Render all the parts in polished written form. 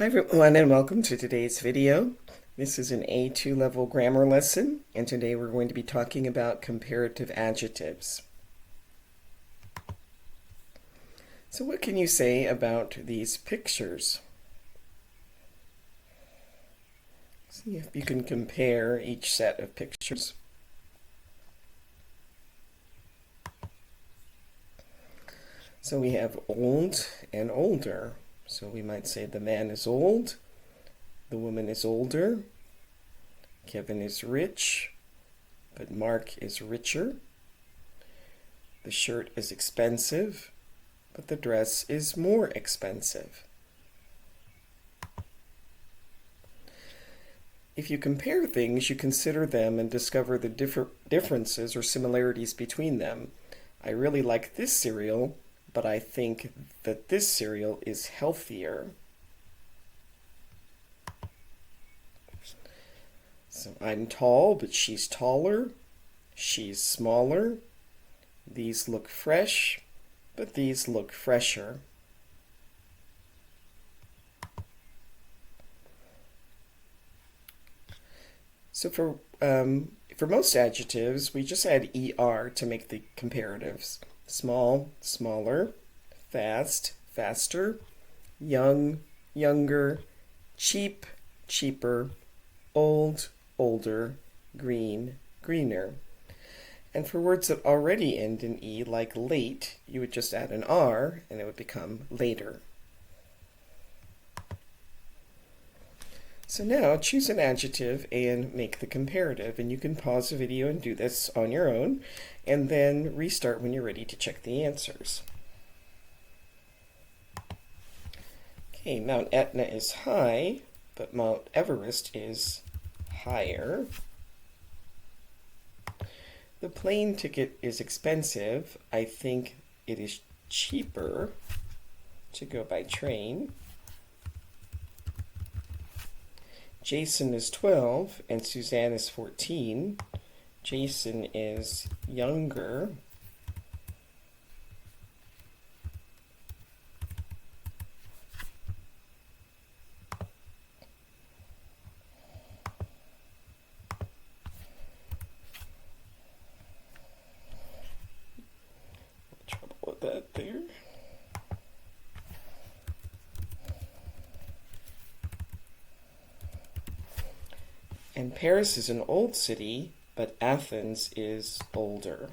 Hi everyone and welcome to today's video. This is an A2 level grammar lesson, and today we're going to be talking about comparative adjectives. So what can you say about these pictures? See if you can compare each set of pictures. So we have old and older. So we might say the man is old, the woman is older, Kevin is rich, but Mark is richer. The shirt is expensive, but the dress is more expensive. If you compare things, you consider them and discover the differences or similarities between them. I really like this cereal, but I think that this cereal is healthier. So I'm tall, but she's taller. She's smaller. These look fresh, but these look fresher. So for most adjectives, we just add er to make the comparatives. Small, smaller, fast, faster, young, younger, cheap, cheaper, old, older, green, greener. And for words that already end in E, like late, you would just add an R and it would become later. So now choose an adjective and make the comparative, and you can pause the video and do this on your own, and then restart when you're ready to check the answers. Okay, Mount Etna is high, but Mount Everest is higher. The plane ticket is expensive. I think it is cheaper to go by train. Jason is 12 and Suzanne is 14. Jason is younger. Trouble with that there. And Paris is an old city, but Athens is older.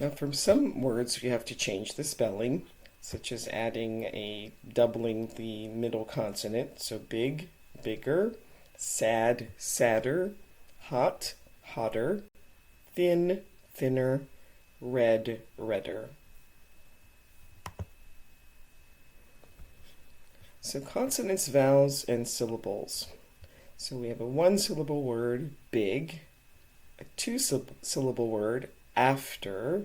Now from some words you have to change the spelling, such as doubling the middle consonant. So big, bigger, sad, sadder, hot, hotter, thin, thinner, red, redder. So consonants, vowels, and syllables. So we have a one-syllable word, big, a two-syllable word, after,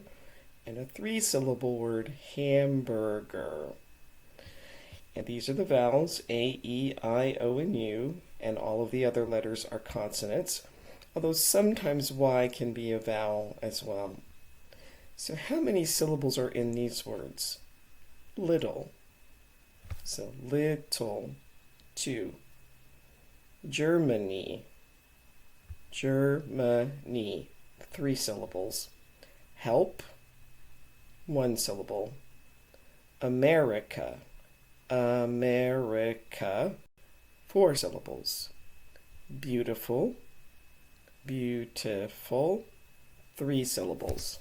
and a three-syllable word, hamburger. And these are the vowels, A, E, I, O, and U, and all of the other letters are consonants, although sometimes Y can be a vowel as well. So how many syllables are in these words? Little. So little, 2. Germany, Germany, 3 syllables. Help, 1 syllable. America, America, 4 syllables. Beautiful, beautiful, 3 syllables.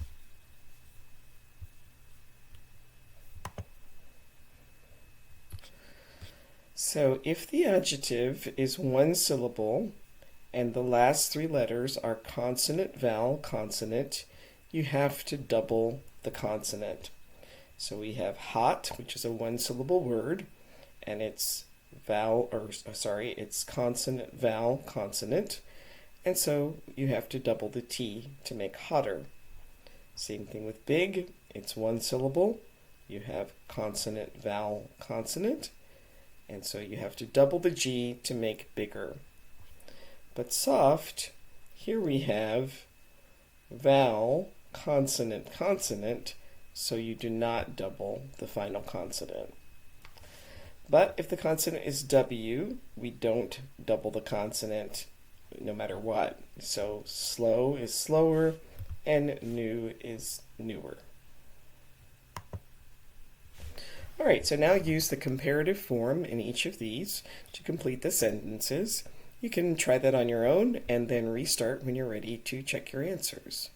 So if the adjective is 1 syllable and the last 3 letters are consonant-vowel-consonant, you have to double the consonant. So we have hot, which is a 1-syllable word, and it's consonant-vowel-consonant, and so you have to double the T to make hotter. Same thing with big, it's 1 syllable, you have consonant-vowel-consonant, and so you have to double the G to make bigger. But soft, here we have vowel, consonant, consonant, so you do not double the final consonant. But if the consonant is W, we don't double the consonant no matter what. So slow is slower and new is newer. All right, so now use the comparative form in each of these to complete the sentences. You can try that on your own and then restart when you're ready to check your answers.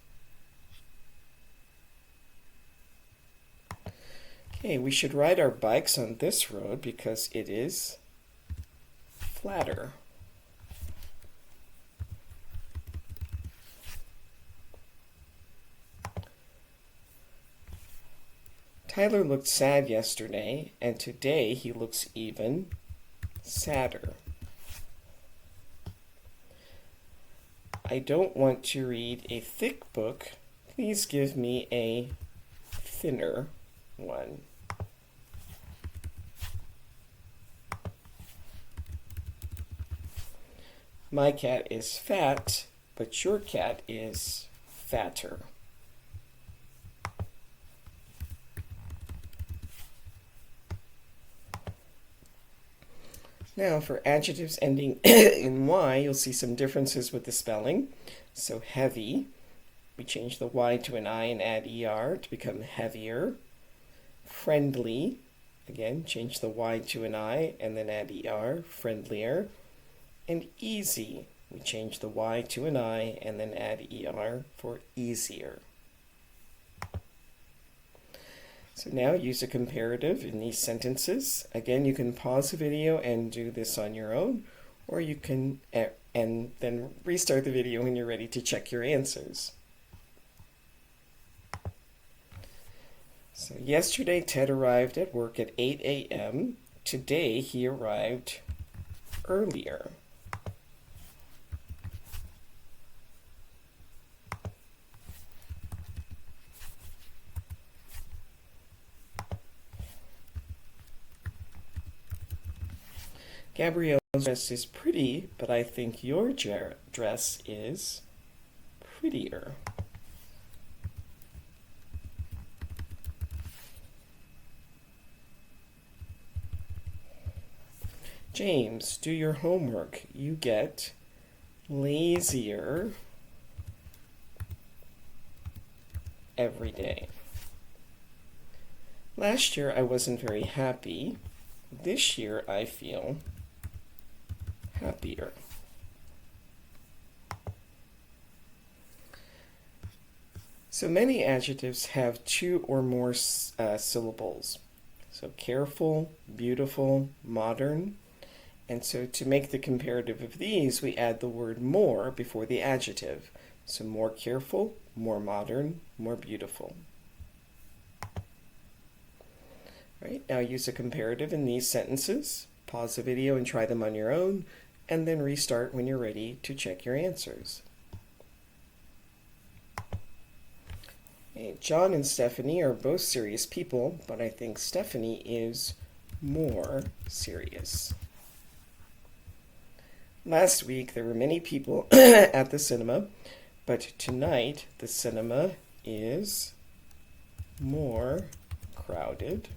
Okay, we should ride our bikes on this road because it is flatter. Tyler looked sad yesterday, and today he looks even sadder. I don't want to read a thick book. Please give me a thinner one. My cat is fat, but your cat is fatter. Now for adjectives ending in Y, you'll see some differences with the spelling. So heavy, we change the Y to an I and add ER to become heavier. Friendly, again, change the Y to an I and then add ER, friendlier. And easy, we change the Y to an I and then add ER for easier. So now use a comparative in these sentences. Again, you can pause the video and do this on your own, or you can and then restart the video when you're ready to check your answers. So yesterday Ted arrived at work at 8 a.m. Today he arrived earlier. Gabrielle's dress is pretty, but I think your dress is prettier. James, do your homework. You get lazier every day. Last year I wasn't very happy. This year I feel happier. So many adjectives have two or more syllables. So careful, beautiful, modern. And so to make the comparative of these, we add the word more before the adjective. So more careful, more modern, more beautiful. Right, now use a comparative in these sentences. Pause the video and try them on your own, and then restart when you're ready to check your answers. Okay, John and Stephanie are both serious people, but I think Stephanie is more serious. Last week there were many people at the cinema, but tonight the cinema is more crowded.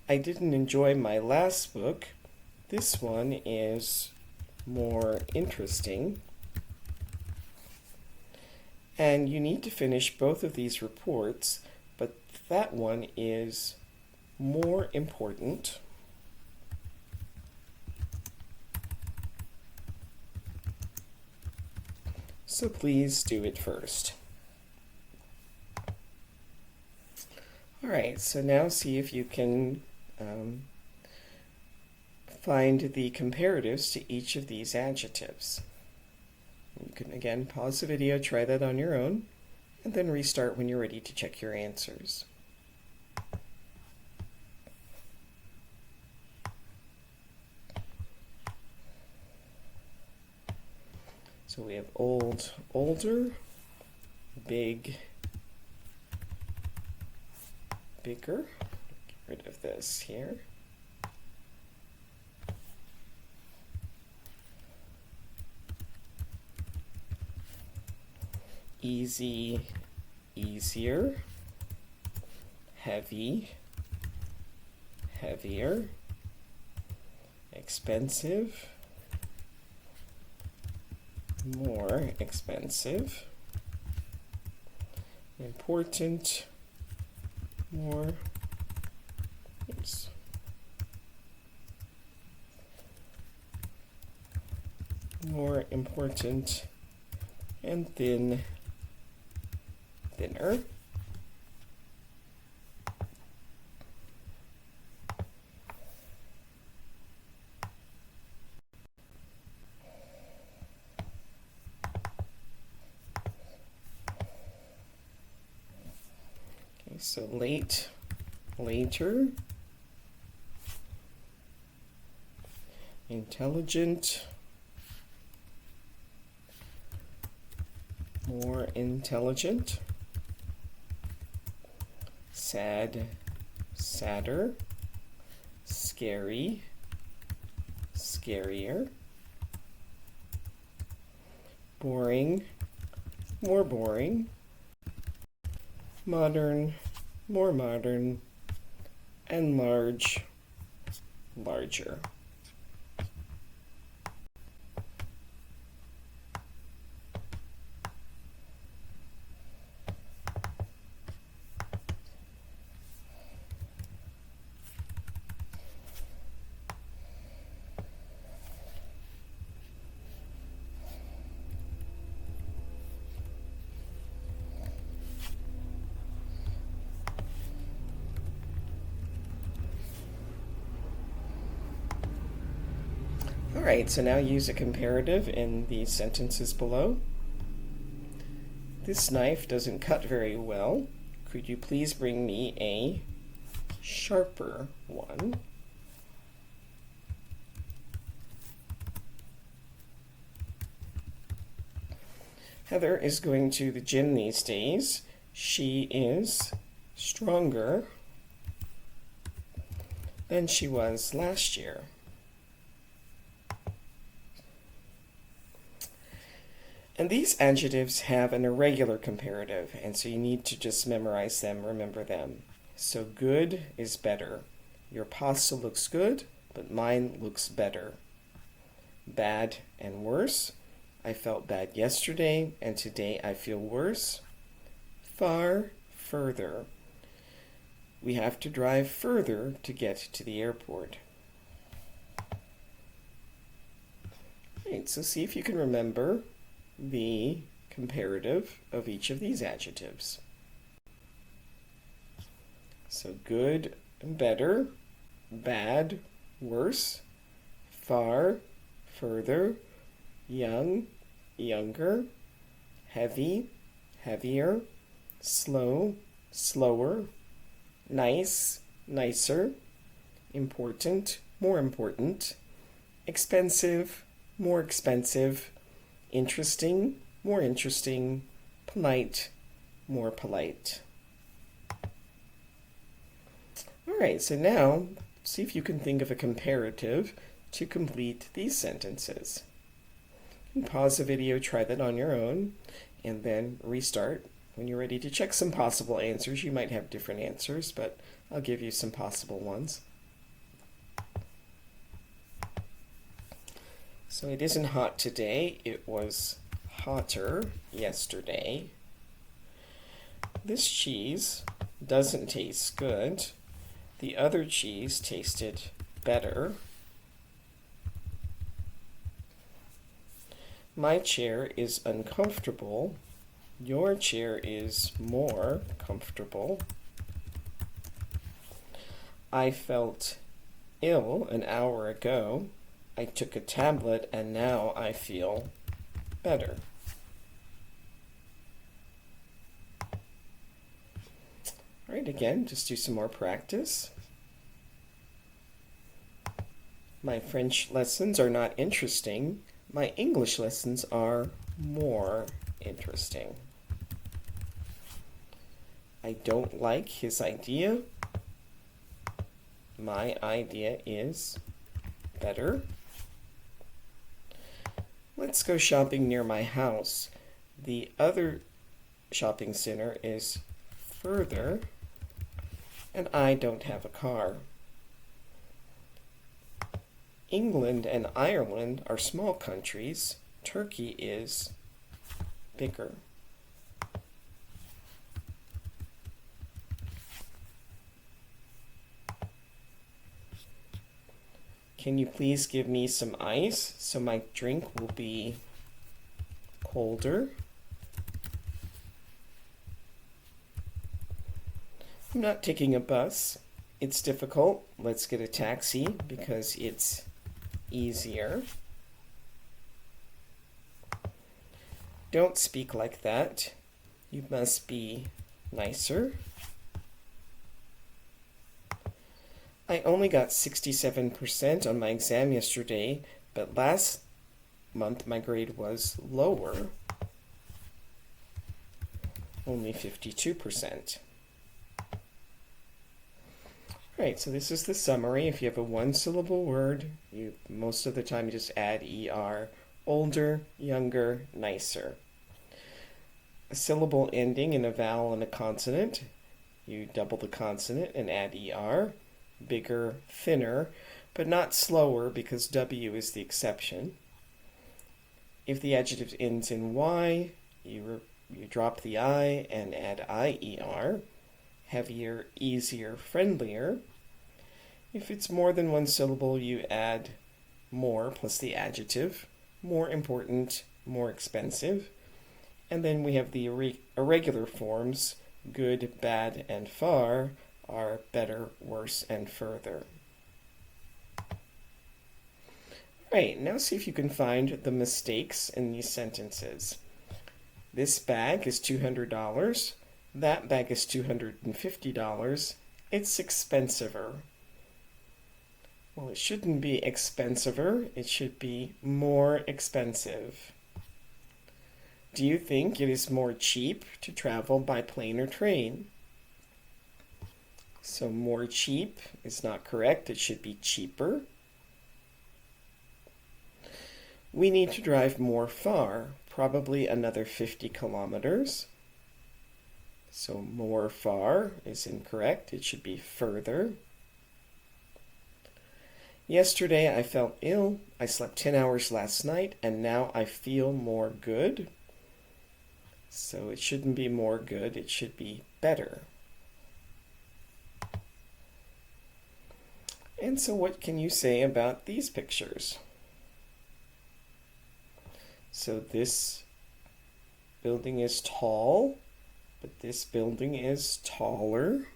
I didn't enjoy my last book. This one is more interesting. And you need to finish both of these reports, but that one is more important. So please do it first. All right, so now see if you can find the comparatives to each of these adjectives. You can again pause the video, try that on your own, and then restart when you're ready to check your answers. So we have old, older, big, bigger. Get rid of this here. Easy, easier, heavy, heavier, expensive, more expensive, important, more, more important, and thin, thinner. Okay, so late, later, intelligent, more intelligent, sad, sadder, scary, scarier, boring, more boring, modern, more modern, and large, larger. All right, so now use a comparative in the sentences below. This knife doesn't cut very well. Could you please bring me a sharper one? Heather is going to the gym these days. She is stronger than she was last year. And these adjectives have an irregular comparative, and so you need to just memorize them, remember them. So good is better. Your pasta looks good, but mine looks better. Bad and worse. I felt bad yesterday, and today I feel worse. Far, further. We have to drive further to get to the airport. Right, so see if you can remember the comparative of each of these adjectives. So good, better, bad, worse, far, further, young, younger, heavy, heavier, slow, slower, nice, nicer, important, more important, expensive, more expensive, interesting, more interesting, polite, more polite. All right, so now see if you can think of a comparative to complete these sentences. You can pause the video, try that on your own, and then restart. When you're ready to check some possible answers, you might have different answers, but I'll give you some possible ones. So it isn't hot today, it was hotter yesterday. This cheese doesn't taste good. The other cheese tasted better. My chair is uncomfortable. Your chair is more comfortable. I felt ill an hour ago. I took a tablet and now I feel better. All right, again, just do some more practice. My French lessons are not interesting. My English lessons are more interesting. I don't like his idea. My idea is better. Let's go shopping near my house. The other shopping center is further, and I don't have a car. England and Ireland are small countries. Turkey is bigger. Can you please give me some ice so my drink will be colder? I'm not taking a bus. It's difficult. Let's get a taxi because it's easier. Don't speak like that. You must be nicer. I only got 67% on my exam yesterday, but last month my grade was lower, only 52%. Right, so this is the summary. If you have a one-syllable word, most of the time you just add er. Older, younger, nicer. A syllable ending in a vowel and a consonant, you double the consonant and add er. Bigger, thinner, but not slower because W is the exception. If the adjective ends in Y, you drop the I and add IER. Heavier, easier, friendlier. If it's more than one syllable, you add more plus the adjective. More important, more expensive. And then we have the irregular forms, good, bad, and far, are better, worse, and further. Right, now see if you can find the mistakes in these sentences. This bag is $200. That bag is $250. It's expensiver. Well, it shouldn't be expensiver. It should be more expensive. Do you think it is more cheap to travel by plane or train? So more cheap is not correct. It should be cheaper. We need to drive more far, probably another 50 kilometers. So more far is incorrect. It should be further. Yesterday I felt ill. I slept 10 hours last night, and now I feel more good. So it shouldn't be more good. It should be better. And so what can you say about these pictures? So this building is tall, but this building is taller.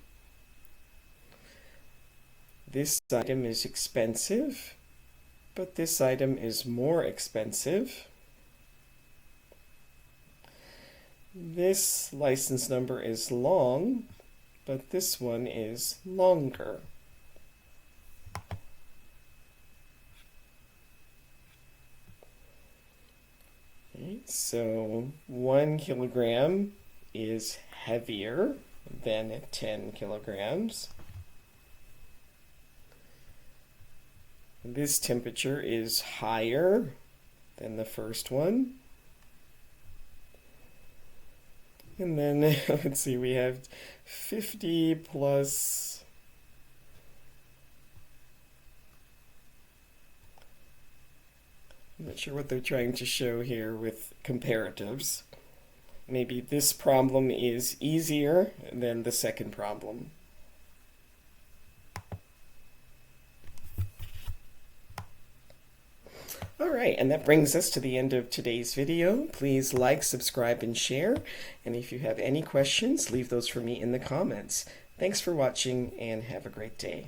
This item is expensive, but this item is more expensive. This license number is long, but this one is longer. So 1 kilogram is heavier than 10 kilograms. This temperature is higher than the first one. And then, let's see, we have 50 plus I'm not sure what they're trying to show here with comparatives. Maybe this problem is easier than the second problem. All right, and that brings us to the end of today's video. Please like, subscribe, and share. And if you have any questions, leave those for me in the comments. Thanks for watching, and have a great day.